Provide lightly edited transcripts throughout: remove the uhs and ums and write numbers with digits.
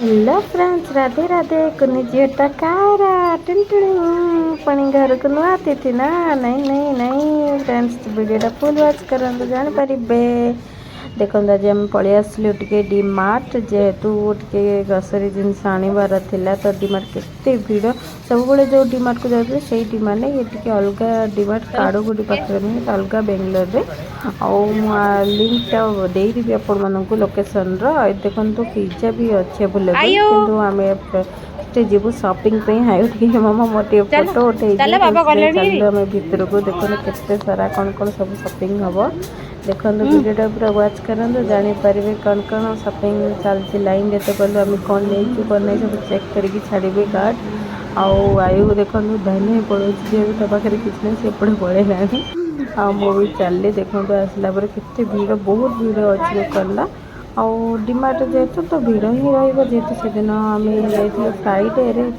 Hello friends, Radhe Radhe. कुनी zeta कारा पुणी घर को नुआ अतिथि ना। नहीं नहीं नहीं फ्रेंड्स, वीडियो फुल वाच करंतु जान परिबे। देखो आज आम पलि आसलु टिके डीमार्ट, जेहेतु टिके ग्रोसरी जिनस आनिबार थिला। तो डीमार्ट केते भीड़, सब बड़े जो डीमार्ट को जाते से डीमार्ट नहीं, ये टिके अलग डीमार्ट काड़ोगुड़ी पाखे नहीं, अलग बेंगलोर रे। लिंकटा देदेवी आपण मानक लोकेशन देखो पिज्जा भी अच्छे अवेलेबल, किंतु आम जीवु शॉपिंग पे हाई टिके मामा मोटे फोटो उठे चलो आम भितर को देखो केते सारा कौन कौन सब शॉपिंग हम। देखो वीडियो पूरा वाच करते जानीपर कौन कौन शॉपिंग चलती लाइन तो कलु आम कौन नहीं कौन नहीं सब चेक करके छाड़े कार्ड। आयु देखो धैन पड़ोस जेहतु तो पाखे किसी ना सेपटे पड़ेगा। भी चलिए देखो आसला केते भीड़, बहुत भीड़ अच्छी दुकान। डीमार्ट जेहेतु तो भीड़ ही रहेहतु से दिन आम जाइए फ्राइडे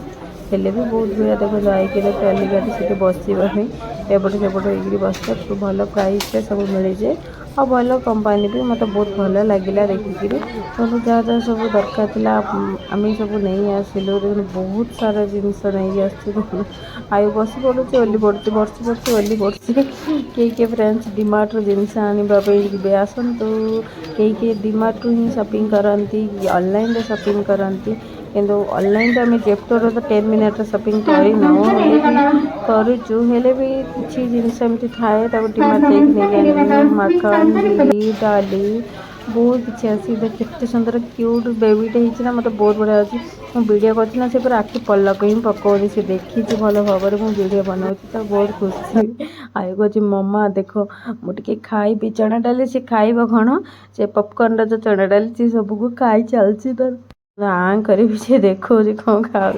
हेले भी बहुत भीड़। देखो जाइए ट्रली गाड़ी से बसवाई एपटे सेपटे होगी बसता भल प्राइस सब मिल जाए और भल कंपनी भी मत बहुत भल लगे देखिकी। तो जहाँ जहाँ सब दरकार था आम सब नहीं आसिलु। बहुत सारा जिनस नहीं आयु बस पड़ुची ओली पड़ती बर्षी पड़ती ओली पड़ती। किए फ्रेंड्स डीमार्ट जिनस आने आसतु, किए डीमार्ट ही शॉपिंग करती, ऑनलाइन शॉपिंग करती। किंतु ऑनलाइन आम जेप्टोर तो 10 मिनट शॉपिंग करूँ हेले भी किसी जिनस एमती थाए डीमार्ट मखन बिरी डाली बहुत किसी आसी केते सुंदर क्यूट बेबीटे होना मतलब बहुत बढ़िया अच्छी। मुझे वीडियो करती से पूरा आखि पलक ही पकाऊनी, से देखी भल भाव में मुझे वीडियो बनाऊँगी तो बहुत खुशी। आयु कहे मम्मा देखो मुझे खाई चना डाली, से खाइब कौन से पॉपकॉर्न जो चना डाली सी सबको खाई चलती तो करी से देखो कौन खाऊँ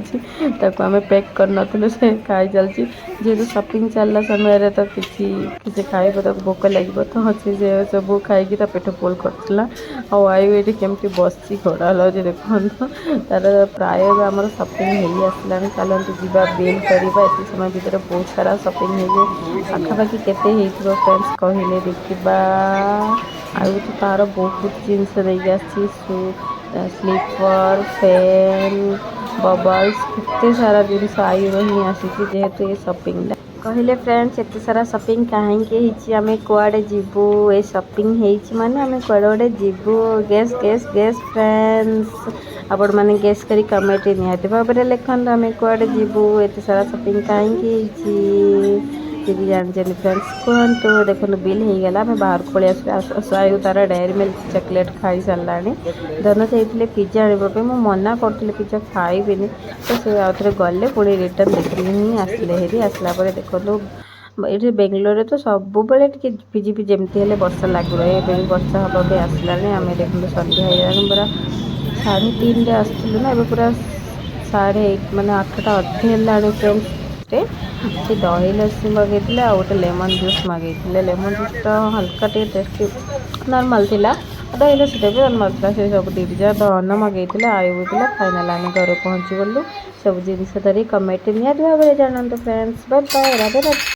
आम पैक कर नु से खाई चलती। जेहतु शॉपिंग चलला समय तो किसी खाइब तो भोक लगे तो से सब खाई पेट फुल करला। आयु ये केमती बसी घोड़ा लगे देखो तार प्राय आम शॉपिंग हो आसला। चलते जा बिल करवा, एत समय भितर बहुत सारा शॉपिंग हो पाखापाखि केते फ्रेंड्स कहले देखा। आयु तो तार बहुत जिनस नहीं स्लीपर फैन बबल्स केते सारा जिनस आयु ही आसी जेहेतु ये शॉपिंग कहले फ्रेंड्स एत सारा शॉपिंग कहीं आम कुआड़े जीवु ए शॉपिंग माने आम कुआड़े जीवु। गैस गैस गैस फ्रेंड्स आपण मैंने गैस करी कमेंट निहाती भाव में लिखते आम कुआड़े जीवु एत सारा शॉपिंग कहीं जी जानते फ्रेंड्स कहतु। देखो बिल हो गला आम बाहर पलि आयु तार डेयरी मिल्क चॉकलेट खाई सारा। धन चाहिए पिज्जा आने मुझे मना करी पिज्जा खाइबिनी तो सी आउ थे गले पुणी रिटर्न देखिए ही आसले हेरी आसला देखो ये बेंगलोर तो सब बेले झिपिझिपि जमती है वर्षा लगू रहे। वर्षा हवा भी आसला आम देखो सन्ध्या हो पूरा 3:30 आसलु ना पूरा 8:30 माने 8टा अधे है फ्रेंड्स। से दही लस्सी मगेले आ गए लेमन जूस मगेले। लेमन जूस तो हल्का टेस्टी नॉर्मल थिला, दही लस्सी भी नॉर्मल था। से सब दीजा धन मगेले आयु भी पिला फाइनाल आम घर पहुँची गलु। सब जिन धरी कमेंट निहाती भाव में जानते friends. Bye bye, Radhe Radhe.